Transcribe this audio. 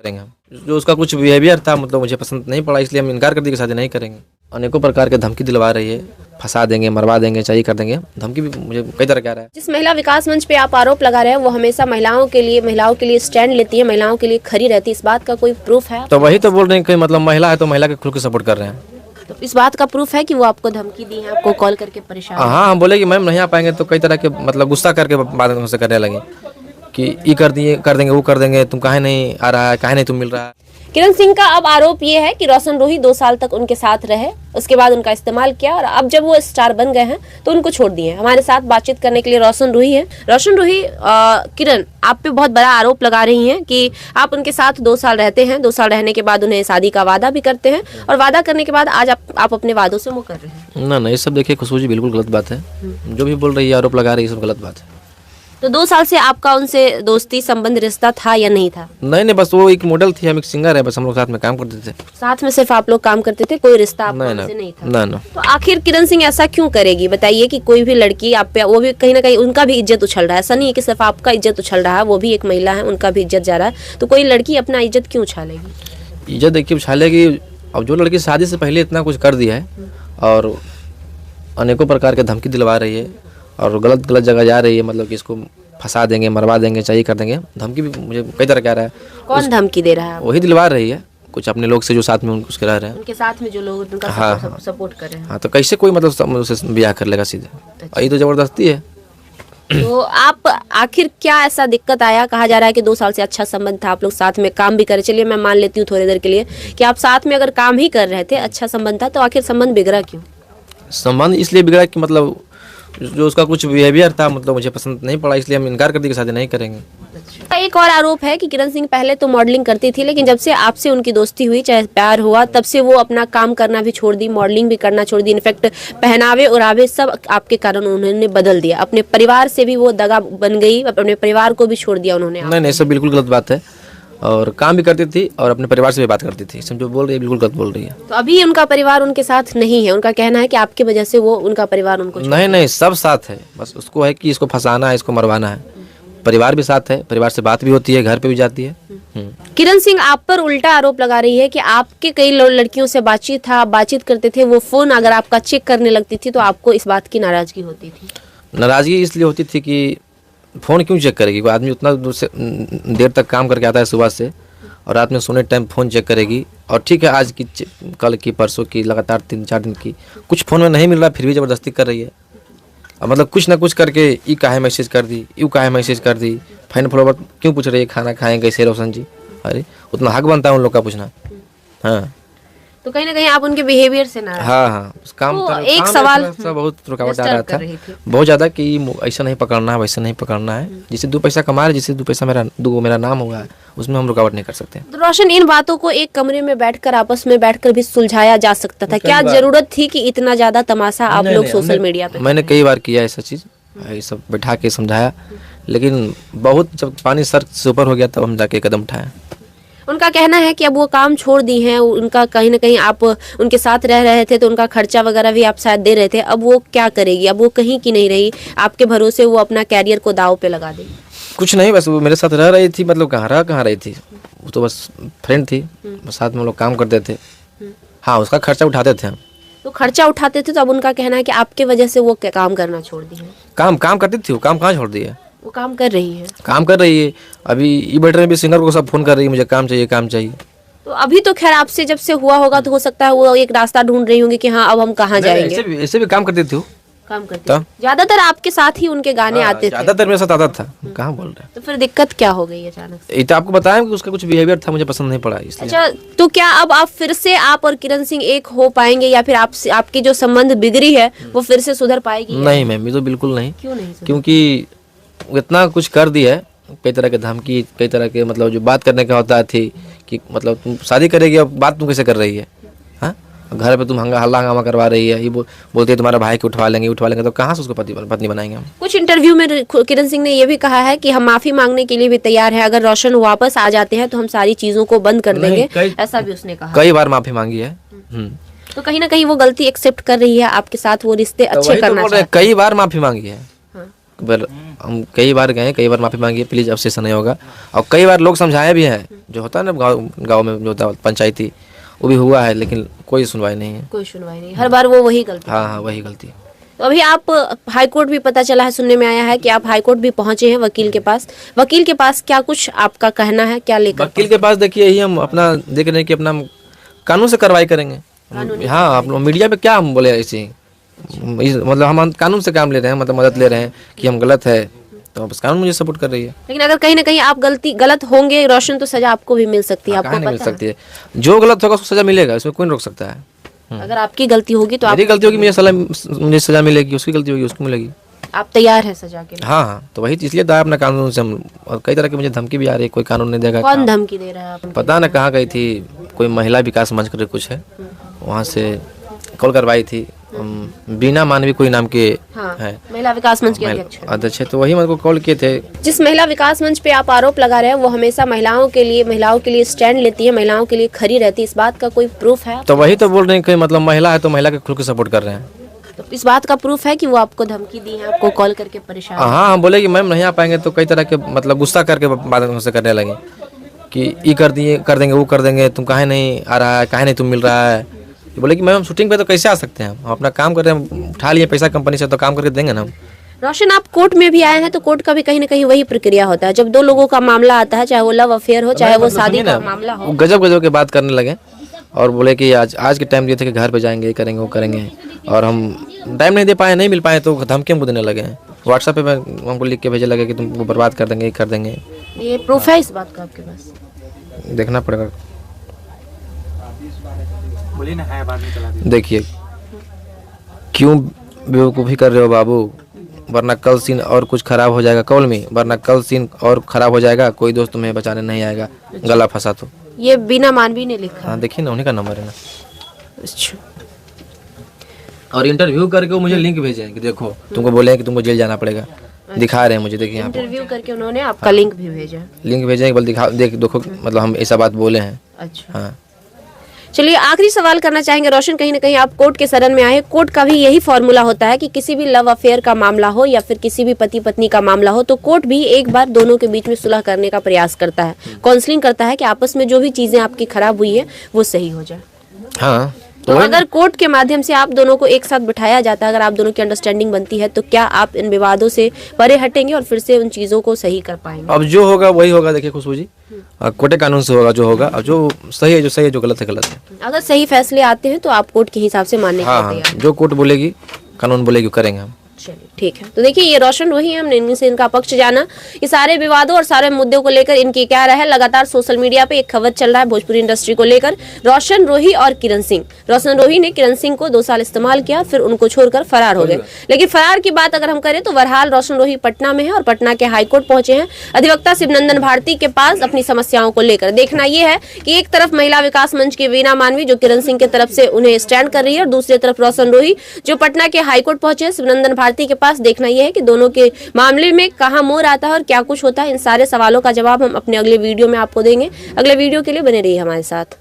करेंगे हम। जो उसका कुछ बिहेवियर था मतलब मुझे पसंद नहीं पड़ा, इसलिए हम इनकार कर दिए कि शादी नहीं करेंगे। अनेकों प्रकार के धमकी दिलवा रही है, फंसा देंगे, मरवा देंगे, चाहिए कर देंगे, धमकी भी मुझे कई तरह क्या रहा है। जिस महिला विकास मंच पे आप आरोप लगा रहे हैं वो हमेशा महिलाओं के लिए स्टैंड लेती है, महिलाओं के लिए खड़ी रहती है, इस बात का कोई प्रूफ है? तो वही तो बोल रहे हैं कि मतलब महिला है तो महिला के खुद को सपोर्ट कर रहे हैं। तो इस बात का प्रूफ है कि वो आपको धमकी दी है, आपको कॉल करके परेशान? हाँ, हम बोले कि मैम नहीं आ पाएंगे, तो कई तरह के मतलब गुस्सा करके बात हमसे करने लगे कि ये कर दिए, कर देंगे, वो कर देंगे, तुम काहे नहीं आ रहा है, काहे नहीं तुम मिल रहा है। किरण सिंह का अब आरोप ये है कि रोशन रूही 2 साल तक उनके साथ रहे, उसके बाद उनका इस्तेमाल किया और अब जब वो स्टार बन गए हैं तो उनको छोड़ दिए। हमारे साथ बातचीत करने के लिए रोशन रूही है। रोशन रूही, किरण आप पे बहुत बड़ा आरोप लगा रही हैं कि आप उनके साथ 2 साल रहते हैं, 2 साल रहने के बाद उन्हें शादी का वादा भी करते हैं और वादा करने के बाद आज आप अपने वादों से मुँह कर रहे हैं। ना ये सब देखिए खुशबू जी बिल्कुल गलत बात है, जो भी बोल रही है, आरोप लगा रही है, सब गलत बात है। तो 2 साल से आपका उनसे दोस्ती संबंध रिश्ता था या नहीं था? नहीं, बस वो एक मॉडल थी, हम एक सिंगर है, बस हम लोग साथ में काम करते थे। साथ में सिर्फ आप लोग काम करते थे, कोई रिश्ता आपका उनसे नहीं था? ना। तो आखिर किरण सिंह ऐसा क्यों करेगी? बताइए कि कोई भी लड़की आप पे, वो भी कहीं ना कहीं उनका भी इज्जत उछल रहा है, ऐसा नहीं है कि सिर्फ आपका इज्जत उछल रहा है, वो भी एक महिला है, उनका भी इज्जत जा रहा है, तो कोई लड़की अपना इज्जत क्यों उछालेगी? इज्जत देखिए उछालेगी, अब जो लड़की शादी से पहले इतना कुछ कर दिया है और अनेकों प्रकार के धमकी दिलवा रही है और गलत जगह जा रही है, मतलब कि इसको फंसा देंगे, मरवा देंगे, चाहिए कर देंगे, धमकी भी मुझे कई तरह क्या रहा है। कौन धमकी दे रहा है? वही दिलवा रही है, कुछ अपने लोग से जो साथ में उसके रह रहे हैं, उनके साथ में जो लोग उनका हाँ, सपोर्ट कर रहे हैं। हाँ, तो कैसे कोई मतलब उसे ब्याह कर लेगा सीधे? यही तो जबरदस्ती है। तो आप आखिर क्या ऐसा दिक्कत आया? कहा जा रहा है कि 2 साल से अच्छा संबंध था, आप लोग साथ में काम भी करे, चलिए मैं मान लेती हूँ थोड़ी देर के लिए कि आप साथ में अगर काम ही कर रहे थे, अच्छा संबंध था, तो आखिर संबंध बिगड़ा क्यों? संबंध इसलिए बिगड़ा कि मतलब जो उसका कुछ बिहेवियर था मतलब मुझे पसंद नहीं पड़ा, इसलिए हम इनकार कर दिए कि शादी नहीं करेंगे। एक और आरोप है कि किरण सिंह पहले तो मॉडलिंग करती थी, लेकिन जब से आपसे उनकी दोस्ती हुई, चाहे प्यार हुआ, तब से वो अपना काम करना भी छोड़ दी, मॉडलिंग भी करना छोड़ दी। इनफैक्ट पहनावे ओढ़ावे सब आपके कारण उन्होंने बदल दिया, अपने परिवार से भी वो दगा बन गई, अपने परिवार को भी छोड़ दिया उन्होंने। नहीं, सब बिल्कुल गलत बात है, और काम भी करती थी और अपने परिवार से भी बात करती थी, जो बोल रही है बिल्कुल गलत बोल रही है। तो अभी उनका परिवार उनके साथ नहीं है, उनका कहना है कि आपकी वजह से वो उनका परिवार उनको नहीं, सब साथ है, बस उसको है कि इसको फंसाना है, इसको मरवाना है। परिवार भी साथ है, परिवार से बात भी होती है, घर पे भी जाती है। किरण सिंह आप पर उल्टा आरोप लगा रही है कि आपके कई लड़कियों से बातचीत था, आप बातचीत करते थे, वो फोन अगर आपका चेक करने लगती थी तो आपको इस बात की नाराजगी होती थी? नाराजगी इसलिए होती थी कि फ़ोन क्यों चेक करेगी, आदमी उतना देर तक काम करके आता है सुबह से और रात में सोने टाइम फ़ोन चेक करेगी। और ठीक है, आज की, कल की, परसों की, लगातार 3-4 दिन की कुछ फ़ोन में नहीं मिल रहा, फिर भी ज़बरदस्ती कर रही है। और मतलब कुछ ना कुछ करके ई काहे मैसेज कर दी, यू काहे मैसेज कर दी, फैन फॉलोवर क्यों पूछ रही है, खाना खाएं कैसे रोशन जी? अरे उतना हक बनता है उन लोग का पूछना। हाँ, तो कहीं ना कहीं आप उनके बिहेवियर से नाराज? हाँ, उस काम तो एक सवाल बहुत रुकावट आ रहा था बहुत ज़्यादा कि ऐसा नहीं पकड़ना है, वैसा नहीं पकड़ना है, जिससे 2 पैसा कमा रहे, जिससे 2 पैसा मेरा नाम हुआ है, उसमें हम रुकावट नहीं कर सकते। तो रोशन, इन बातों को एक कमरे में बैठकर आपस में बैठकर भी सुलझाया जा सकता था, क्या जरूरत थी कि इतना ज्यादा तमाशा आप लोग सोशल मीडिया पे? मैंने कई बार किया ऐसा चीज़, ये सब बैठा के समझाया, लेकिन बहुत जब पानी सर से ऊपर हो गया तब हम जाके कदम उठाए। उनका कहना है कि अब वो काम छोड़ दी हैं, उनका कहीं ना कहीं आप उनके साथ रह रहे थे तो उनका खर्चा वगैरह भी आप शायद दे रहे थे, अब वो क्या करेगी? अब वो कहीं की नहीं रही, आपके भरोसे वो अपना कैरियर को दाव पे लगा देगी? कुछ नहीं, बस वो मेरे साथ रह रही थी, मतलब कहाँ रही थी, वो तो बस फ्रेंड थी, साथ में हम लोग काम करते थे। हाँ, उसका खर्चा उठाते थे हम। तो खर्चा उठाते थे, तो अब उनका कहना है कि आपके वजह से वो काम करना छोड़ दी है। काम करती थी, वो काम कहाँ छोड़ दी है? वो काम कर रही है, काम कर रही है। अभी ये बैठ रहे भी सिंगर को सब फोन कर रही है, मुझे काम चाहिए, काम चाहिए। तो अभी तो खैर आपसे जब से हुआ होगा तो हो सकता है वो एक रास्ता ढूंढ रही होंगी कि हाँ अब हम कहाँ जाएंगे। ऐसे भी काम करती थी वो, काम करती थी। ज्यादातर आपके साथ ही उनके गाने आते थे? ज्यादातर मेरे साथ आता था। कहाँ बोल रहे हैं? तो फिर दिक्कत क्या हो गई अचानक से? ये तो आपको बताया कि उसका कुछ बिहेवियर था, मुझे पसंद नहीं पड़ा इसलिए। अच्छा, तो क्या अब आप फिर से आप और किरण सिंह एक हो पाएंगे या फिर आपकी जो संबंध बिगड़ी है वो फिर से सुधर पाएगी? नहीं मैम, ये तो बिल्कुल नहीं। क्यों नहीं? क्योंकि इतना कुछ कर दिया है, कई तरह के धमकी, कई तरह के मतलब जो बात करने का होता थी कि मतलब तुम शादी करेगी, अब बात तुम कैसे कर रही है? हाँ, घर पे तुम हल्ला हंगामा करवा रही है, ये बोलती है तुम्हारा भाई को उठवा लेंगे, तो कहाँ से उसको पत्नी बनाएंगे हम? कुछ इंटरव्यू में किरण सिंह ने ये भी कहा है कि हम माफी मांगने के लिए भी तैयार है, अगर रोशन वापस आ जाते हैं तो हम सारी चीजों को बंद कर देंगे, ऐसा भी उसने कहा। कई बार माफी मांगी है। तो कहीं ना कहीं वो गलती एक्सेप्ट कर रही है, आपके साथ वो रिश्ते अच्छे करना चाहती है। कई बार माफी मांगी है, एक बार हम कई बार गए, कई बार माफ़ी मांगी, प्लीज़ अब से ऐसा नहीं होगा। और कई बार लोग समझाए भी हैं, जो होता है ना गाँव में जो होता है पंचायती, वो भी हुआ है, लेकिन कोई सुनवाई नहीं है। कोई सुनवाई नहीं, हर बार वो वही गलती। हाँ हाँ, वही गलती। तो अभी आप हाई कोर्ट भी, पता चला है, सुनने में आया है कि आप हाई कोर्ट भी पहुंचे हैं वकील के पास। वकील के पास क्या कुछ आपका कहना है, क्या लेकर? वकील के पास देखिए, यही हम अपना देख रहे हैं कि अपना कानून से कार्रवाई करेंगे। हाँ, आप मीडिया पे क्या हम बोले ऐसे, मतलब हम कानून से काम ले रहे हैं, मतलब मदद ले रहे हैं कि हम गलत है, तो बस कानून मुझे सपोर्ट कर रही है। लेकिन अगर कहीं ना कहीं आप गलत होंगे रोशन, तो सजा आपको भी मिल सकती है। आपको कहाँ नहीं मिल पता सकती है? जो गलत होगा उसको सजा मिलेगा, इसमें कोई नहीं रोक सकता है। है? अगर आपकी गलती होगी तो मेरी गलती होगी, मुझे सजा मिलेगी, उसकी गलती होगी उसको मिलेगी। आप तैयार है सजा के लिए? हाँ हाँ, तो वही इसलिए था अपना कानून से हम। और कई तरह की मुझे धमकी भी आ रही है, कोई कानून नहीं देगा। कौन धमकी दे रहा है आपको? पता ना कहाँ गई थी, कोई महिला विकास मंच कर कुछ है, वहाँ से कॉल करवाई थी। बीना मानवी कोई नाम के हाँ, है, महिला विकास मंच के अध्यक्ष हैं। अध्यक्ष है, तो वही मेरे को कॉल किए थे। जिस महिला विकास मंच पे आप आरोप लगा रहे हैं, वो हमेशा महिलाओं के लिए स्टैंड लेती है, महिलाओं के लिए खड़ी रहती है, इस बात का कोई प्रूफ है? तो वही तो बोल रहे हैं कि मतलब महिला है तो महिला के खुद को सपोर्ट कर रहे हैं। तो इस बात का प्रूफ है कि वो आपको धमकी दी है, आपको कॉल करके परेशान? हाँ, हम बोले कि मैम नहीं आ पाएंगे, तो कई तरह के मतलब गुस्सा करके बात हमसे करने लगे कि ये कर देंगे, वो कर देंगे, तुम काहे नहीं आ रहा है, काहे नहीं तुम मिल रहा है। बोले कि मैम हम शूटिंग पे तो कैसे आ सकते हैं, हम अपना काम कर रहे हैं, उठा लिए पैसा कंपनी से, तो काम करके देंगे ना हम। रोशन, आप कोर्ट में भी आए हैं, तो कोर्ट का भी कहीं ना कहीं वही प्रक्रिया होता है। जब दो लोगों का मामला आता है, चाहे वो लव अफेयर हो, चाहे वो शादी का मामला हो, गजब गजब के बात करने लगे और बोले कि आज के टाइम दिए थे कि घर पे जाएंगे, ये करेंगे, वो करेंगे, और हम टाइम नहीं दे पाए, नहीं मिल पाए, तो धमकी हमको देने लगे हैं। व्हाट्सएप पे हमको लिख के भेजे लगे कि तुमको बर्बाद कर देंगे, ये कर देंगे। ये प्रूफ है इस बात का आपके पास? देखना पड़ेगा। बोलिए ना, है बाद में चला दीजिए। देखिए, क्यों बेवकूफ़ी कर रहे हो बाबू, वरना कल सीन और कुछ खराब हो जाएगा कॉल में, वरना कल सीन और खराब हो जाएगा, कोई दोस्त तुम्हें बचाने नहीं आएगा, गला फंसा तो। ये बीना मानवी ने लिखा? हाँ, देखिए ना, उन्हीं का नंबर है ना। अच्छा। और इंटरव्यू करके वो मुझे लिंक भेजे कि देखो, तुमको बोले हैं कि तुमको जेल जाना पड़ेगा, दिखा रहे हैं मुझे, देखिए यहाँ पे इंटरव्यू करके उन्होंने आपका लिंक भी भेजा? लिंक भेजे हैं, बोल देखो, मतलब हम ऐसा बात बोले हैं। अच्छा। हाँ, चलिए, आखिरी सवाल करना चाहेंगे रोशन, कहीं ना कहीं आप कोर्ट के शरण में आए हैं। कोर्ट का भी यही फॉर्मूला होता है कि किसी भी लव अफेयर का मामला हो या फिर किसी भी पति पत्नी का मामला हो, तो कोर्ट भी एक बार दोनों के बीच में सुलह करने का प्रयास करता है, काउंसलिंग करता है कि आपस में जो भी चीजें आपकी खराब हुई है वो सही हो जाए। हाँ, तो अगर कोर्ट के माध्यम से आप दोनों को एक साथ बिठाया जाता है, अगर आप दोनों की अंडरस्टैंडिंग बनती है, तो क्या आप इन विवादों से परे हटेंगे और फिर से उन चीजों को सही कर पाएंगे? अब जो होगा वही होगा। देखिए खुशबू जी, कोर्ट कानून से होगा जो होगा, और जो सही है जो गलत है गलत है। अगर सही फैसले आते हैं तो आप कोर्ट के हिसाब से मानने के लिए हाँ, तैयार? जो कोर्ट बोलेगी, कानून बोलेगी, करेंगे हम। चलिए, ठीक है। तो देखिए, ये रोशन रोही, हमने इनसे इनका पक्ष जाना, ये सारे विवादों और सारे मुद्दों को लेकर इनकी क्या राय है। लगातार सोशल मीडिया पे एक खबर चल रहा है भोजपुरी इंडस्ट्री को लेकर, रोशन रोही और किरण सिंह। रोशन रोही ने किरण सिंह को 2 साल इस्तेमाल किया, फिर उनको छोड़कर फरार हो गए। लेकिन फरार की बात अगर हम करें तो बहरहाल रोशन रोही पटना में है और पटना के हाईकोर्ट पहुंचे हैं अधिवक्ता शिवनंदन भारती के पास अपनी समस्याओं को लेकर। देखना यह है कि एक तरफ महिला विकास मंच की वीना मानवी जो किरण सिंह की तरफ से उन्हें स्टैंड कर रही है, और दूसरी तरफ रोशन रोही जो पटना के हाईकोर्ट पहुंचे हैं शिवनंदन भारती के पास। देखना यह है कि दोनों के मामले में कहां मोड़ आता है और क्या कुछ होता है। इन सारे सवालों का जवाब हम अपने अगले वीडियो में आपको देंगे। अगले वीडियो के लिए बने रहिए हमारे साथ।